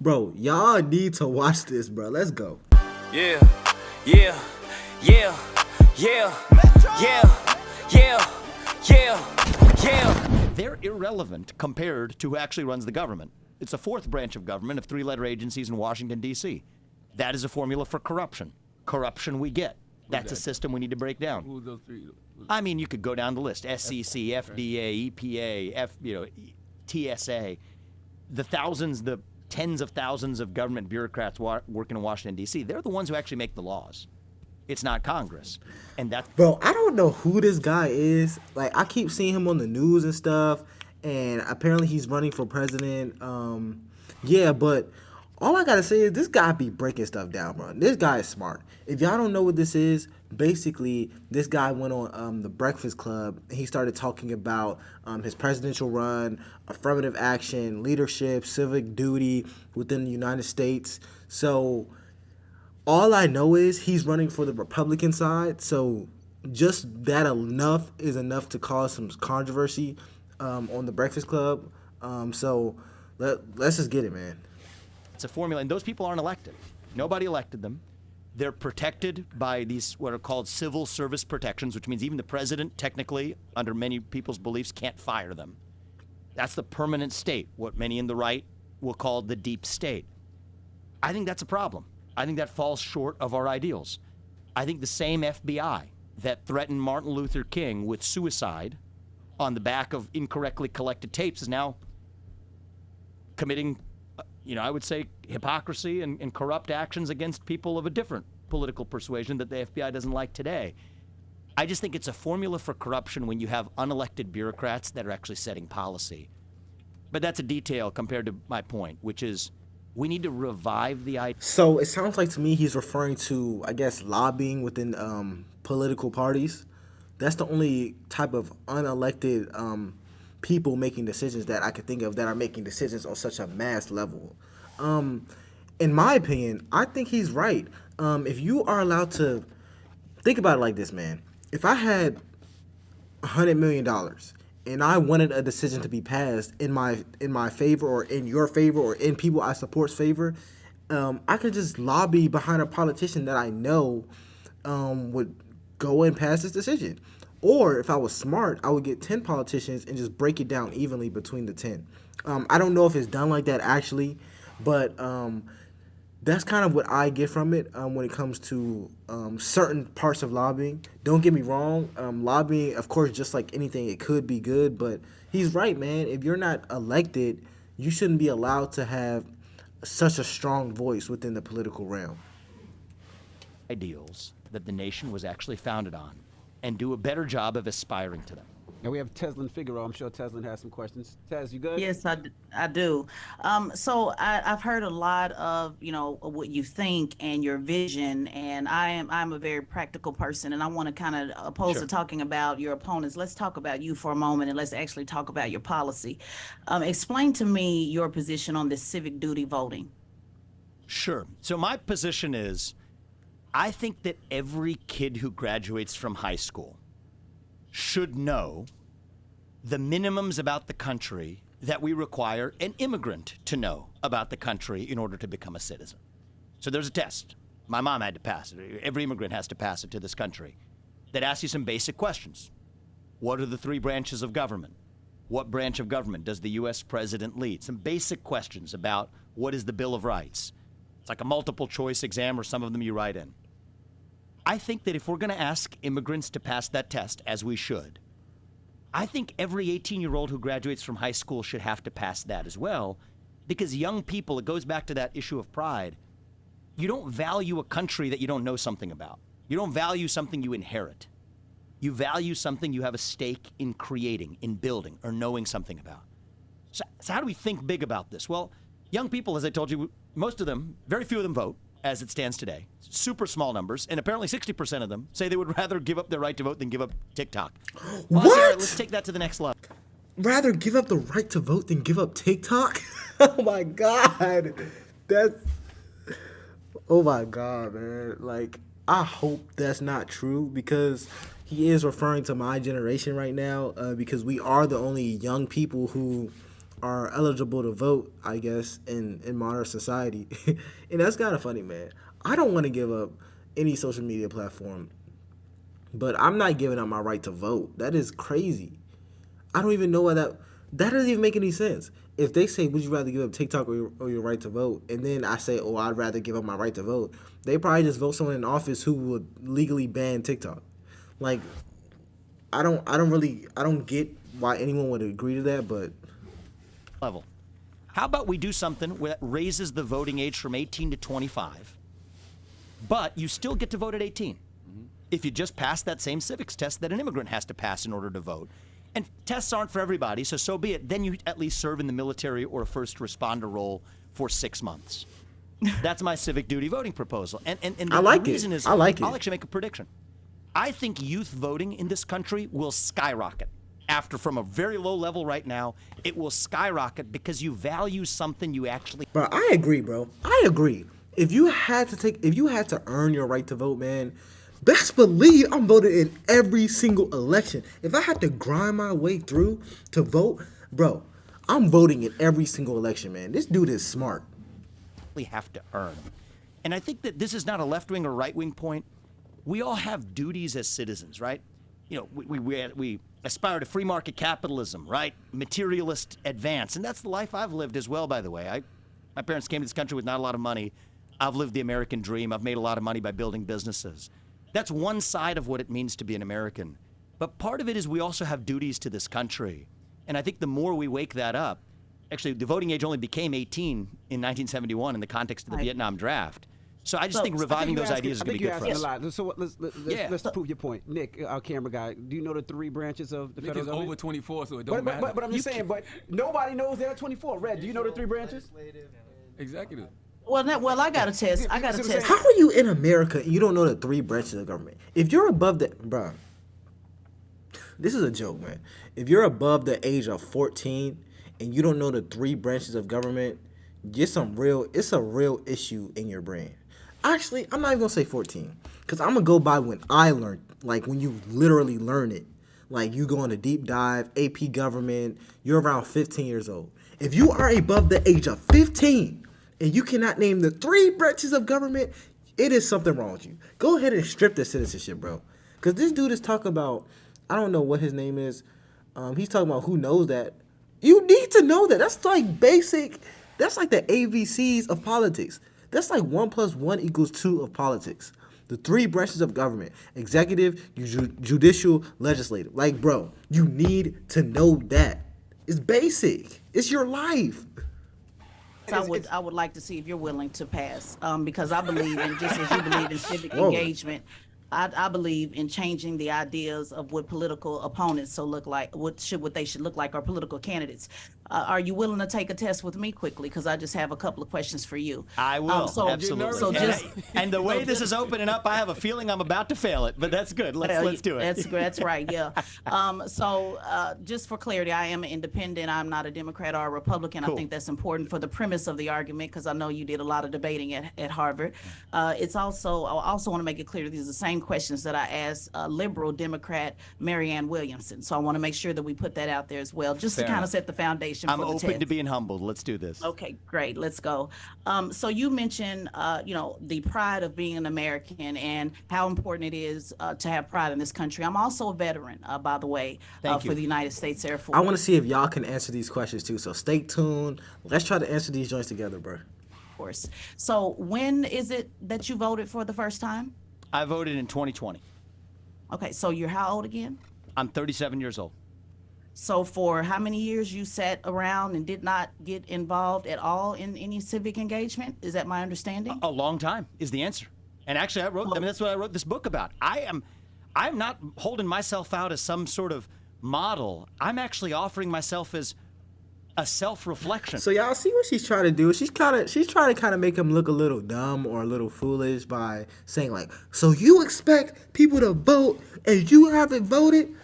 Bro, y'all need to watch this, bro. Let's go. Yeah, yeah, yeah, yeah, yeah, yeah, yeah. They're irrelevant compared to who actually runs the government. It's a fourth branch of government of three-letter agencies in Washington, D.C. That is a formula for corruption. Corruption we get. That's a system we need to break down. Who are those three? I mean, you could go down the list. SEC, FDA, EPA, TSA. The thousands, the tens of thousands of government bureaucrats working in Washington, D.C., they're the ones who actually make the laws. It's not Congress. And that's... Bro, I don't know who this guy is. Like, I keep seeing him on the news and stuff, and apparently he's running for president. Yeah, but all I gotta say is this guy be breaking stuff down, bro. This guy is smart. If y'all don't know what this is, basically, this guy went on the Breakfast Club, and he started talking about his presidential run, affirmative action, leadership, civic duty within the United States. So all I know is he's running for the Republican side, so just that is enough to cause some controversy on the Breakfast Club. So let's just get it, man. It's a formula, and those people aren't elected. Nobody elected them. They're protected by these what are called civil service protections, which means even the president, technically, under many people's beliefs, can't fire them. That's the permanent state, what many in the right will call the deep state. I think that's a problem. I think that falls short of our ideals. I think the same FBI that threatened Martin Luther King with suicide on the back of incorrectly collected tapes is now committing, I would say, hypocrisy and corrupt actions against people of a different political persuasion that the FBI doesn't like today. I just think it's a formula for corruption when you have unelected bureaucrats that are actually setting policy. But that's a detail compared to my point, which is we need to revive the idea. So it sounds like to me he's referring to, I guess, lobbying within political parties. That's the only type of unelected people making decisions that I could think of that are making decisions on such a mass level. In my opinion, I think he's right. If you are allowed to think about it like this, man. If I had $100 million and I wanted a decision to be passed in my favor or in your favor or in people I support's favor, I could just lobby behind a politician that I know would go and pass this decision. Or if I was smart, I would get 10 politicians and just break it down evenly between the 10. I don't know if it's done like that actually, but that's kind of what I get from it when it comes to certain parts of lobbying. Don't get me wrong, lobbying, of course, just like anything, it could be good, but he's right, man. If you're not elected, you shouldn't be allowed to have such a strong voice within the political realm. Ideals that the nation was actually founded on and do a better job of aspiring to them. And we have Teslin Figueroa. I'm sure Teslin has some questions. Tez, you good? Yes, I do. So I've heard a lot of, what you think and your vision, and I'm a very practical person, and I want to kind of, opposed to talking about your opponents, let's talk about you for a moment, and let's actually talk about your policy. Explain to me your position on this civic duty voting. Sure. So my position is, I think that every kid who graduates from high school should know the minimums about the country that we require an immigrant to know about the country in order to become a citizen. So there's a test. My mom had to pass it. Every immigrant has to pass it to this country that asks you some basic questions. What are the three branches of government? What branch of government does the U.S. president lead? Some basic questions about what is the Bill of Rights. It's like a multiple choice exam, or some of them you write in. I think that if we're going to ask immigrants to pass that test, as we should, I think every 18-year-old who graduates from high school should have to pass that as well, because young people, it goes back to that issue of pride. You don't value a country that you don't know something about. You don't value something you inherit. You value something you have a stake in creating, in building, or knowing something about. So how do we think big about this? Well, young people, as I told you, most of them, very few of them vote, as it stands today. Super small numbers, and apparently 60% of them say they would rather give up their right to vote than give up TikTok. Well, What? Sarah, let's take that to the next level. Rather give up the right to vote than give up TikTok? Oh my God. Oh my God, man. Like, I hope that's not true, because he is referring to my generation right now, because we are the only young people who are eligible to vote, I guess, in modern society. And that's kind of funny, man. I don't want to give up any social media platform, but I'm not giving up my right to vote. That is crazy. I don't even know why that doesn't even make any sense. If they say, would you rather give up TikTok or your right to vote? And then I say, oh, I'd rather give up my right to vote. They probably just vote someone in office who would legally ban TikTok. Like, I don't get why anyone would agree to that, but level. How about we do something that raises the voting age from 18 to 25, but you still get to vote at 18 if you just pass that same civics test that an immigrant has to pass in order to vote. And tests aren't for everybody, so be it. Then you at least serve in the military or a first responder role for 6 months. That's my civic duty voting proposal. And I like the reason it. is, I like it. I'll actually make a prediction. I think youth voting in this country will skyrocket. From a very low level right now, it will skyrocket because you value something you actually. Bro, I agree, bro. I agree. If you had to earn your right to vote, man, best believe I'm voting in every single election. If I had to grind my way through to vote, bro, I'm voting in every single election, man. This dude is smart. Have to earn. And I think that this is not a left-wing or right-wing point. We all have duties as citizens, right? You know, we aspire to free market capitalism, right? Materialist advance. And that's the life I've lived as well, by the way. My parents came to this country with not a lot of money. I've lived the American dream. I've made a lot of money by building businesses. That's one side of what it means to be an American. But part of it is we also have duties to this country. And I think the more we wake that up, actually, the voting age only became 18 in 1971 in the context of the Vietnam draft. So I just think reviving those ideas is going to be good for us. A lot. So let's prove your point. Nick, our camera guy, do you know the 3 branches of the federal government? Over 24, so it don't matter. But I'm just saying, but nobody knows there are 24. Red, do you know the 3 branches? Executive. Well, I got a test. How are you in America and you don't know the 3 branches of government? If you're above the, bro, this is a joke, man. If you're above the age of 14 and you don't know the 3 branches of government, it's a real issue in your brain. Actually, I'm not even gonna say 14, because I'm gonna go by when I learned, like when you literally learn it. Like you go on a deep dive, AP government, you're around 15 years old. If you are above the age of 15 and you cannot name the 3 branches of government, it is something wrong with you. Go ahead and strip the citizenship, bro. Because this dude is talking about, I don't know what his name is. He's talking about who knows that. You need to know that. That's like basic. That's like the ABCs of politics. That's like 1 + 1 = 2 of politics. The 3 branches of government: executive, judicial, legislative. Like, bro, you need to know that. It's basic. It's your life. I would like to see if you're willing to pass, because I believe in, just as you believe in civic engagement, I believe in changing the ideas of what political opponents look like, what they should look like, or political candidates. Are you willing to take a test with me quickly? Because I just have a couple of questions for you. I will, absolutely. So and the way this is opening up, I have a feeling I'm about to fail it, but that's good. Let's do it. That's right, yeah. Just for clarity, I am an independent. I'm not a Democrat or a Republican. Cool. I think that's important for the premise of the argument, because I know you did a lot of debating at Harvard. I also want to make it clear that these are the same questions that I asked liberal Democrat Marianne Williamson. So I want to make sure that we put that out there as well, just to kind of set the foundation. I'm open to being humbled. Let's do this. Okay, great. Let's go. So you mentioned, the pride of being an American and how important it is to have pride in this country. I'm also a veteran, by the way, for the United States Air Force. I want to see if y'all can answer these questions too. So stay tuned. Let's try to answer these joints together, bro. Of course. So when is it that you voted for the first time? I voted in 2020. Okay, so you're how old again? I'm 37 years old. So for how many years you sat around and did not get involved at all in any civic engagement? Is that my understanding? A long time is the answer. And actually, that's what I wrote this book about. I'm not holding myself out as some sort of model. I'm actually offering myself as a self-reflection. So y'all see what she's trying to do? She's trying to make him look a little dumb or a little foolish by saying like, so you expect people to vote and you haven't voted?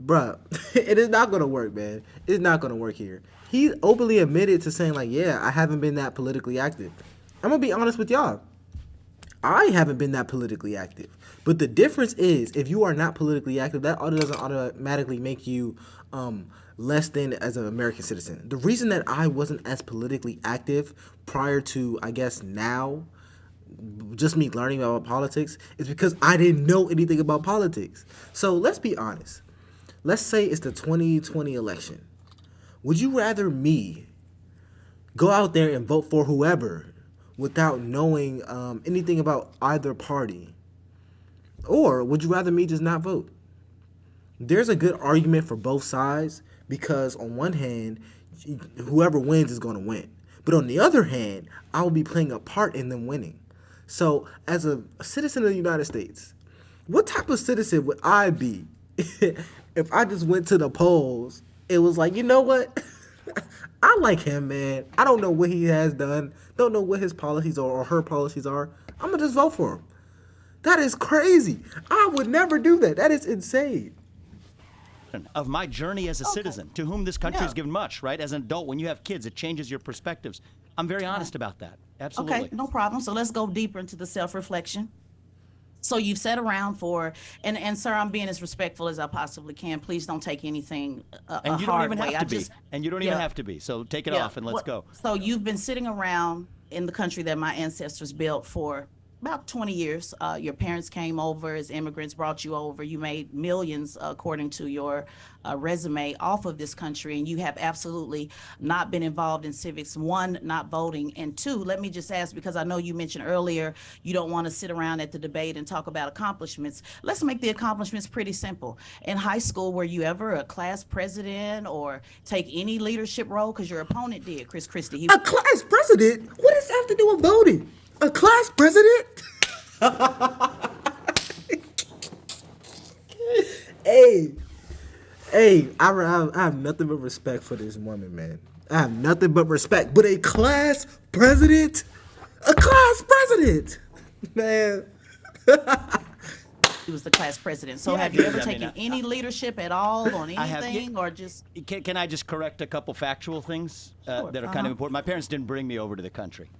Bruh, it is not going to work, man. It's not going to work here. He openly admitted to saying, like, yeah, I haven't been that politically active. I'm going to be honest with y'all. I haven't been that politically active. But the difference is, if you are not politically active, that doesn't automatically make you less than as an American citizen. The reason that I wasn't as politically active prior to, I guess, now, just me learning about politics, is because I didn't know anything about politics. So let's be honest. Let's say it's the 2020 election. Would you rather me go out there and vote for whoever without knowing anything about either party? Or would you rather me just not vote? There's a good argument for both sides because on one hand, whoever wins is going to win. But on the other hand, I will be playing a part in them winning. So as a citizen of the United States, what type of citizen would I be if I just went to the polls? It was like, you know what? I like him, man. I don't know what he has done. Don't know what his policies or her policies are. I'm going to just vote for him. That is crazy. I would never do that. That is insane. Of my journey as a citizen, to whom this country has given much, right? As an adult, when you have kids, it changes your perspectives. I'm very honest about that. Absolutely. Okay, no problem. So let's go deeper into the self-reflection. So you've sat around for, and sir, I'm being as respectful as I possibly can. Please don't take anything and you don't even have to be. And you don't even Yeah. have to be. So take it off and let's go. So you've been sitting around in the country that my ancestors built for about 20 years. Your parents came over as immigrants, brought you over. You made millions, according to your resume, off of this country, and you have absolutely not been involved in civics. One, not voting, and two, let me just ask, because I know you mentioned earlier you don't want to sit around at the debate and talk about accomplishments. Let's make the accomplishments pretty simple. In high school, were you ever a class president or take any leadership role? Because your opponent did, Chris Christie. A class president? What does that have to do with voting? A class president? Hey, I have nothing but respect for this woman, man. I have nothing but respect. But a class president? A class president? Man. He was the class president. So have you ever taken any leadership at all on anything or just? Can I just correct a couple factual things that are kind of important? My parents didn't bring me over to the country.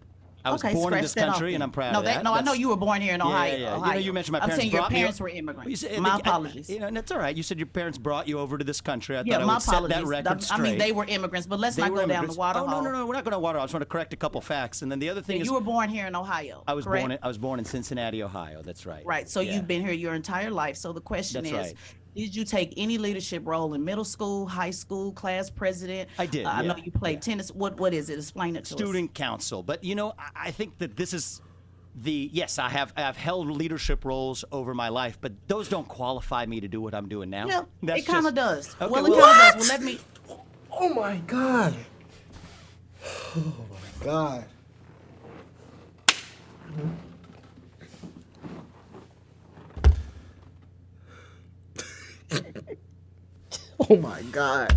I was born in this country, and I'm proud of that. No, I know you were born here in Ohio. Yeah. Ohio. You know, you mentioned my parents. I'm saying your parents were immigrants. My apologies. That's all right. You said your parents brought you over to this country. I thought I my would set that apologies. record straight. I mean, they were immigrants, but let's not go down the water hole. Oh, no, we're not going to water hole. I just want to correct a couple facts, and then the other thing is you were born here in Ohio. I was born in Cincinnati, Ohio. That's right. Right. So you've been here your entire life. So the question is. Did you take any leadership role in middle school, high school, class president? I did. I know you played tennis. What is it? Explain it to us. Student council. But I think that this is yes, I've held leadership roles over my life, but those don't qualify me to do what I'm doing now. Yeah, it kind of does. Okay, well, it kind of does. Well, let me. Oh my God. Oh my God. Oh my God.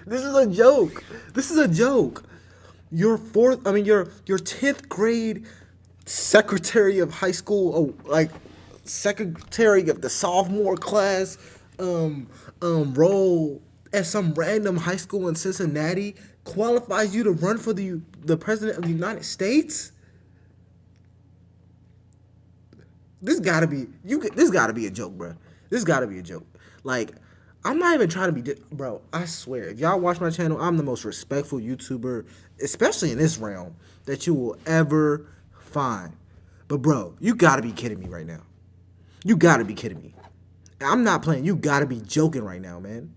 This is a joke. This is a joke. Your 10th grade secretary of high school, secretary of the sophomore class, role at some random high school in Cincinnati qualifies you to run for the president of the United States? This gotta be a joke, bro. This gotta be a joke. Like, I'm not even trying to be, bro. I swear, if y'all watch my channel, I'm the most respectful YouTuber, especially in this realm, that you will ever find. But bro, you gotta be kidding me right now. You gotta be kidding me. I'm not playing. You gotta be joking right now, man.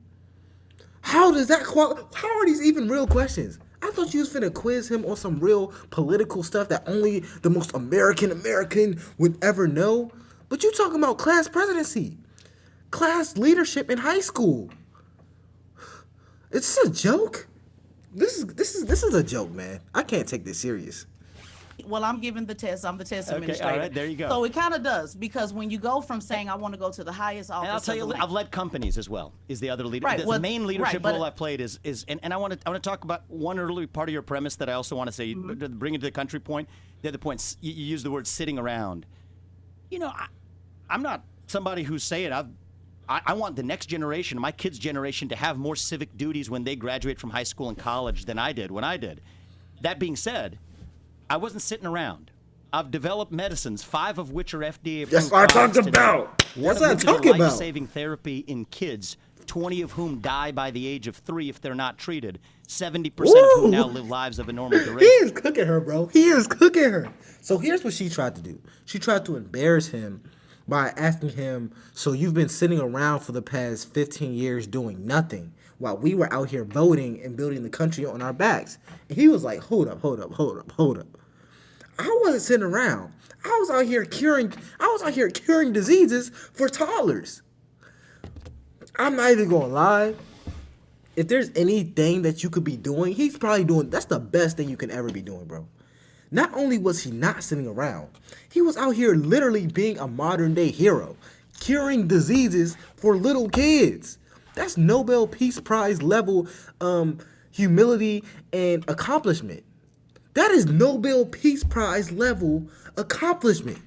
How does that how are these even real questions? I thought you was finna quiz him on some real political stuff that only the most American would ever know. But you talking about class presidency, class leadership in high school. It's a joke. This is a joke, man. I can't take this serious. Well, I'm giving the test. I'm the test administrator. All right, there you go. So it kind of does, because when you go from saying I want to go to the highest office, and I'll tell you, I've led companies as well. Is the other leader? Right, the main leadership role I've played is and I want to talk about one early part of your premise that I also want to say, bring it to the country point. The other point, you use the word sitting around. I'm not somebody who's saying I want the next generation, my kids' generation, to have more civic duties when they graduate from high school and college than I did when I did. That being said, I wasn't sitting around. I've developed medicines, 5 of which are FDA approved. That's what I'm talking about. One of which is life-saving therapy in kids 20 of whom die by the age of 3 if they're not treated, 70% of whom now live lives of a normal He duration. is cooking her, bro. He is cooking her. So here's what she tried to do. She tried to embarrass him by asking him, so you've been sitting around for the past 15 years doing nothing while we were out here voting and building the country on our backs. And he was like, hold up. I wasn't sitting around. I was out here curing diseases for toddlers. I'm not even gonna lie. If there's anything that you could be doing, he's probably doing. That's the best thing you can ever be doing, bro. Not only was he not sitting around, he was out here literally being a modern day hero, curing diseases for little kids. That's Nobel Peace Prize level humility and accomplishment. That is Nobel Peace Prize level accomplishment.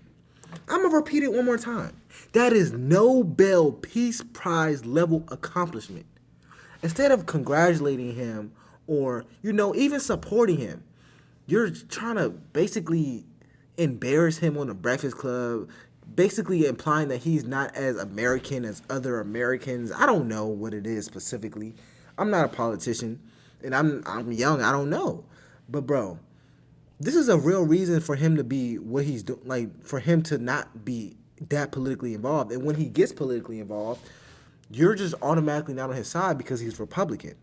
I'm gonna repeat it one more time. That is Nobel Peace Prize level accomplishment. Instead of congratulating him or, even supporting him, you're trying to basically embarrass him on the Breakfast Club, basically implying that he's not as American as other Americans. I don't know what it is specifically. I'm not a politician, and I'm young. I don't know. But, bro, this is a real reason for him to be what he's doing, like, for him to not be that politically involved. And when he gets politically involved, you're just automatically not on his side because he's Republican.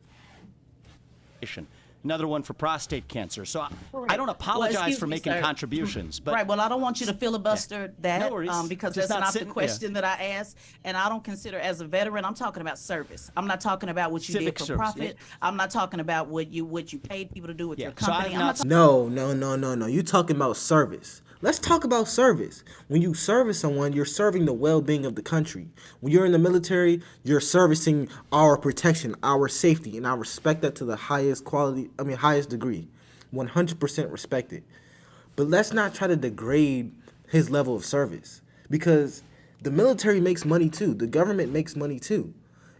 Another one for prostate cancer. So I don't apologize for making contributions, but well, I don't want you to filibuster that No worries. because Just that's not not the sitting- question that I asked, and I don't consider as a veteran. I'm talking about service. I'm not talking about what you Civic did for service, profit. I'm not talking about what you paid people to do with your so company. I've I'm not No. You talking about service. Let's talk about service. When you service someone, you're serving the well-being of the country. When you're in the military, you're servicing our protection, our safety, and I respect that to the highest degree. 100% respect it. But let's not try to degrade his level of service because the military makes money too. The government makes money too.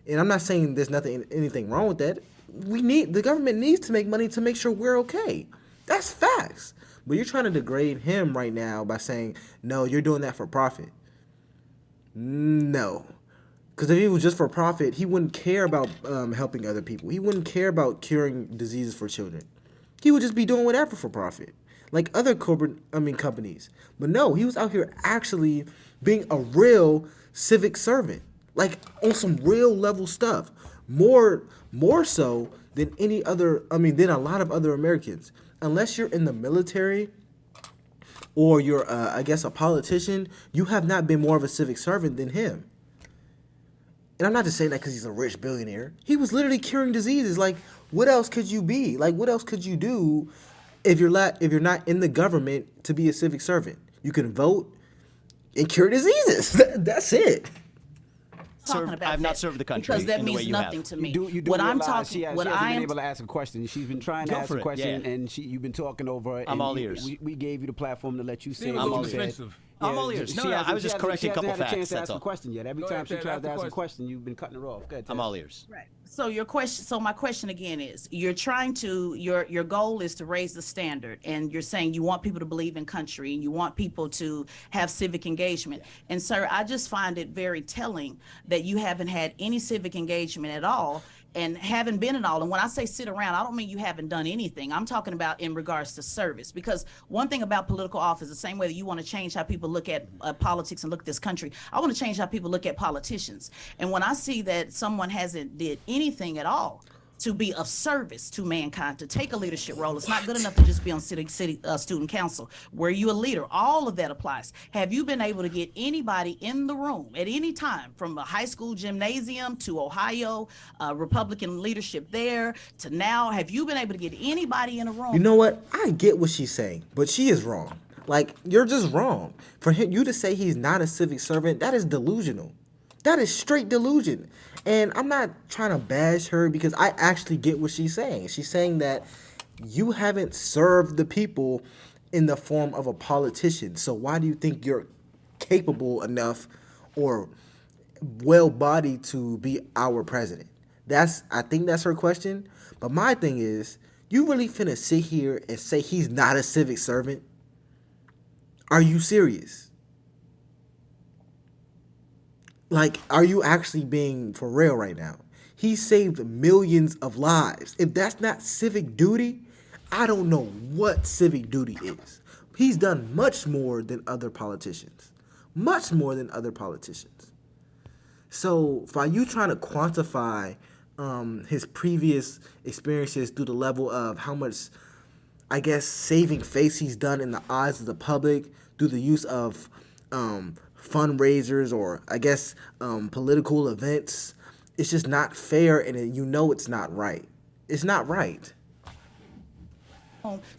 And I'm not saying there's anything wrong with that. The government needs to make money to make sure we're okay. That's facts. But you're trying to degrade him right now by saying, no, you're doing that for profit. No. Because if he was just for profit, he wouldn't care about helping other people. He wouldn't care about curing diseases for children. He would just be doing whatever for profit, like other companies. But no, he was out here actually being a real civic servant, like on some real level stuff. More so than than a lot of other Americans. Unless you're in the military or you're, a politician, you have not been more of a civic servant than him. And I'm not just saying that because he's a rich billionaire. He was literally curing diseases. Like, what else could you be? Like, what else could you do if you're not in the government to be a civic servant? You can vote and cure diseases. That's it. I've not served the country because that in the way means you nothing have. to me. You do what I'm realize talking, she what hasn't I been am able to ask a question. She's been trying to Go ask for a it, question, yeah. and you've been talking over her. I'm and all ears. We gave you the platform to let you say Seems a what little you said. defensive. I'm all ears. No, I was just correcting a couple She hasn't had a chance facts, to that's ask all. a question yet. Every Go time ahead, she Ted, tries ask to the ask a question. question, you've been cutting her off. Good. I'm all ears. Right. So your question. So my question again is: you're trying to your goal is to raise the standard, and you're saying you want people to believe in country, and you want people to have civic engagement. And sir, I just find it very telling that you haven't had any civic engagement at all, and haven't been at all. And when I say sit around, I don't mean you haven't done anything. I'm talking about in regards to service. Because one thing about political office, the same way that you want to change how people look at politics and look at this country, I want to change how people look at politicians. And when I see that someone hasn't did anything at all to be of service to mankind, to take a leadership role, it's not good enough to just be on city student council. Were you a leader? All of that applies. Have you been able to get anybody in the room at any time, from a high school gymnasium to Ohio, Republican leadership there to now? Have you been able to get anybody in a room? You know what? I get what she's saying, but she is wrong. Like, you're just wrong. For you to say he's not a civic servant, that is delusional. That is straight delusion. And I'm not trying to bash her because I actually get what she's saying. She's saying that you haven't served the people in the form of a politician. So why do you think you're capable enough or well-bodied to be our president? I think that's her question. But my thing is, you really finna sit here and say he's not a civic servant? Are you serious? Like, are you actually being for real right now? He saved millions of lives. If that's not civic duty, I don't know what civic duty is. He's done much more than other politicians. Much more than other politicians. So by you trying to quantify his previous experiences through the level of how much, I guess, saving face he's done in the eyes of the public through the use of fundraisers or, I guess, political events, it's just not fair, and you know it's not right. It's not right.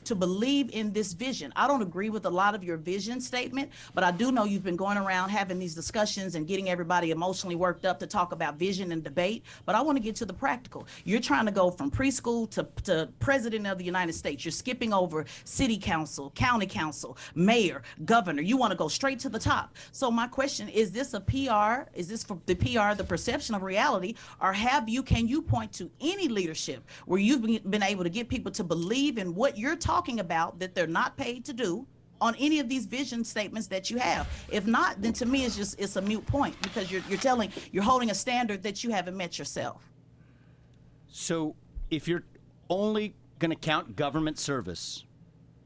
To believe in this vision. I don't agree with a lot of your vision statement, but I do know you've been going around having these discussions and getting everybody emotionally worked up to talk about vision and debate. But I want to get to the practical. You're trying to go from preschool to president of the United States. You're skipping over city council, county council, mayor, governor. You want to go straight to the top. So my question is this a PR? Is this for the PR, the perception of reality, or can you point to any leadership where you've been able to get people to believe in what you're talking about that they're not paid to do on any of these vision statements that you have? If not, then to me it's a moot point, because you're holding a standard that you haven't met yourself. So if you're only going to count government service,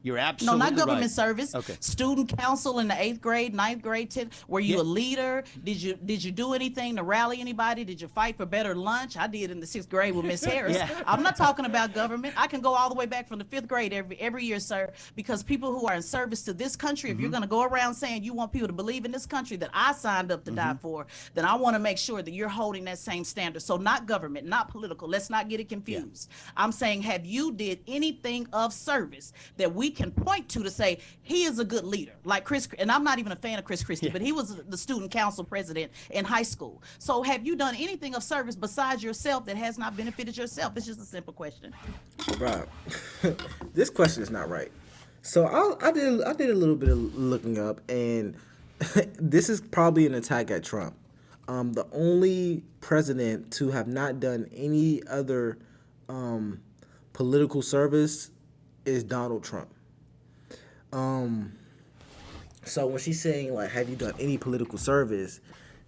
you're absolutely No, not government right. service. Okay. Student council in the 8th grade, 9th grade, 10th. Were you a leader? Did you do anything to rally anybody? Did you fight for better lunch? I did in the 6th grade with Miss Harris. Yeah. I'm not talking about government. I can go all the way back from the 5th grade every year, sir, because people who are in service to this country, if you're going to go around saying you want people to believe in this country that I signed up to die for, then I want to make sure that you're holding that same standard. So not government, not political. Let's not get it confused. I'm saying, have you did anything of service that we can point to say he is a good leader, like Chris? And I'm not even a fan of Chris Christie, but he was the student council president in high school. So have you done anything of service besides yourself that has not benefited yourself? It's just a simple question. Rob, this question is not right. So I did a little bit of looking up, and this is probably an attack at Trump. The only president to have not done any other political service is Donald Trump. So when she's saying, like, have you done any political service,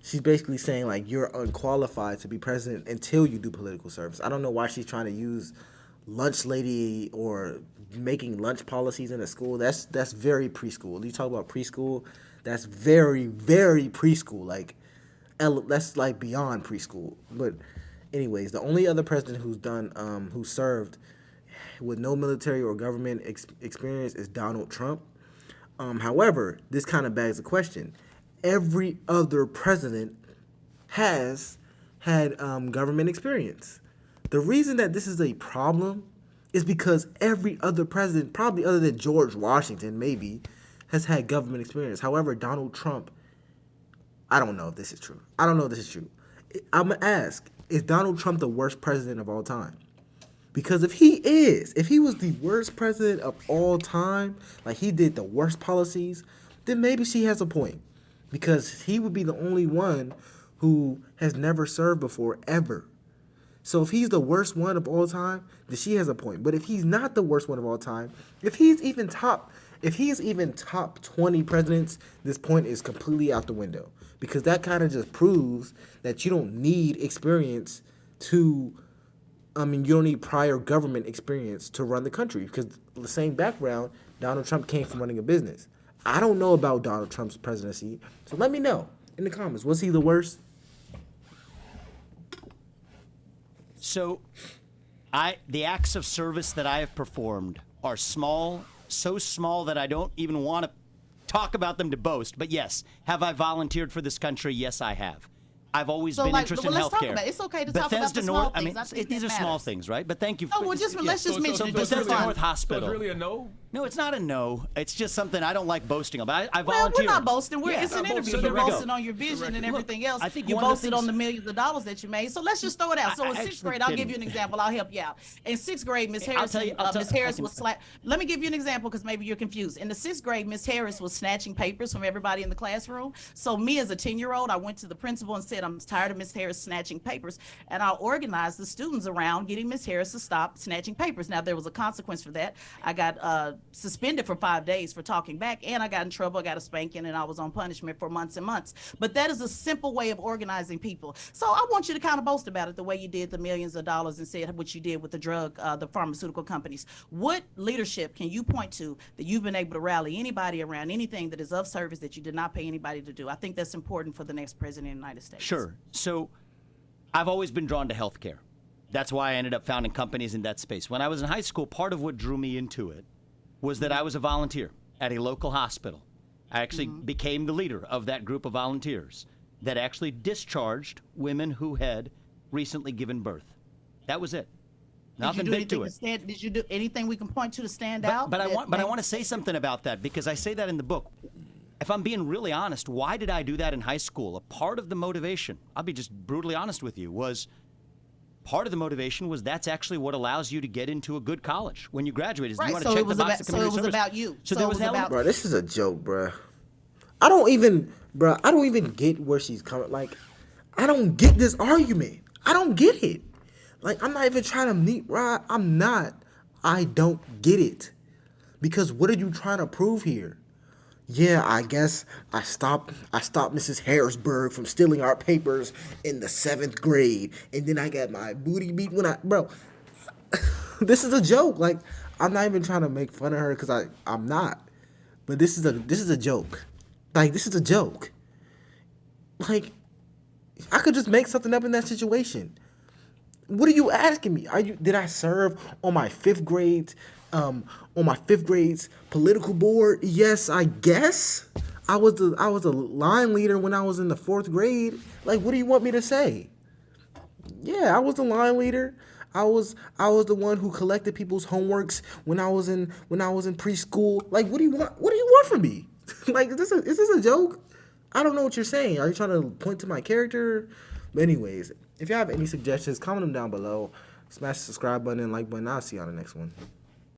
she's basically saying, like, you're unqualified to be president until you do political service. I don't know why she's trying to use lunch lady or making lunch policies in a school. That's very preschool. You talk about preschool, that's very, very preschool. Like, that's like beyond preschool. But anyways, the only other president who served with no military or government experience is Donald Trump. However, this kind of begs the question. Every other president has had government experience. The reason that this is a problem is because every other president, probably other than George Washington maybe, has had government experience. However, Donald Trump, I don't know if this is true. I'm going to ask, is Donald Trump the worst president of all time? Because if he was the worst president of all time, like he did the worst policies, then maybe she has a point. Because he would be the only one who has never served before, ever. So if he's the worst one of all time, then she has a point. But if he's not the worst one of all time, if he is even top 20 presidents, this point is completely out the window. Because that kind of just proves that you don't need experience you don't need prior government experience to run the country, because the same background, Donald Trump came from running a business. I don't know about Donald Trump's presidency, so let me know in the comments. Was he the worst? So, the acts of service that I have performed are small, so small that I don't even want to talk about them to boast. But yes, have I volunteered for this country? Yes, I have. I've always been interested in let's talk healthcare. about it. It's okay to talk about the small things. These are small things, right? But thank you. Let's just mention it. Bethesda North So Hospital. it's really a no? No, it's not a no. It's just something I don't like boasting about. I Well, volunteer. we're not boasting. Yeah, It's an not interview. boasting. You're Here we go. boasting on your vision and everything else. I think you one of the boasted on things- the millions of dollars that you made. So let's just throw it out. So in I 6th actually grade, I'll give didn't. you an example. I'll help you out. In 6th grade, Miss Harris, tell you- Miss Harris was Let me give you an example because maybe you're confused. In the 6th grade, Miss Harris was snatching papers from everybody in the classroom. So me as a 10-year-old, I went to the principal and said, I'm tired of Miss Harris snatching papers, and I'll organize the students around getting Miss Harris to stop snatching papers. Now, there was a consequence for that. I got suspended for 5 days for talking back, and I got in trouble. I got a spanking, and I was on punishment for months and months. But that is a simple way of organizing people. So I want you to kind of boast about it the way you did the millions of dollars and said what you did with the pharmaceutical companies. What leadership can you point to that you've been able to rally anybody around anything that is of service that you did not pay anybody to do? I think that's important for the next president of the United States. Sure. So I've always been drawn to healthcare. That's why I ended up founding companies in that space. When I was in high school, part of what drew me into it was that I was a volunteer at a local hospital. I actually became the leader of that group of volunteers that actually discharged women who had recently given birth. That was it. Nothing big to it. Did you do anything we can point to stand out? But I want to say something about that, because I say that in the book. If I'm being really honest, why did I do that in high school? A part of the motivation, I'll be just brutally honest with you, was part of the motivation was that's actually what allows you to get into a good college when you graduate. Is Right, you want to so check it was the box about, of so community it was service. about you. So there was an element. Bro, this is a joke, bro. I don't even get where she's coming. Like, I don't get this argument. I don't get it. Like, I'm not even trying to meet Rod. I'm not. I don't get it. Because what are you trying to prove here? Yeah, I guess I stopped Mrs. Harrisburg from stealing our papers in the 7th grade, and then I got my booty beat bro, this is a joke. Like, I'm not even trying to make fun of her, because I'm not. But this is a joke. Like, this is a joke. Like, I could just make something up in that situation. What are you asking me? Did I serve on my 5th grade's political board? Yes, I guess. I was a line leader when I was in the 4th grade. Like, what do you want me to say? Yeah, I was the line leader. I was the one who collected people's homeworks when I was in preschool. Like, what do you want from me? Like, is this a joke? I don't know what you're saying. Are you trying to point to my character? But anyways, if you have any suggestions, comment them down below. Smash the subscribe button and like button. I'll see you on the next one.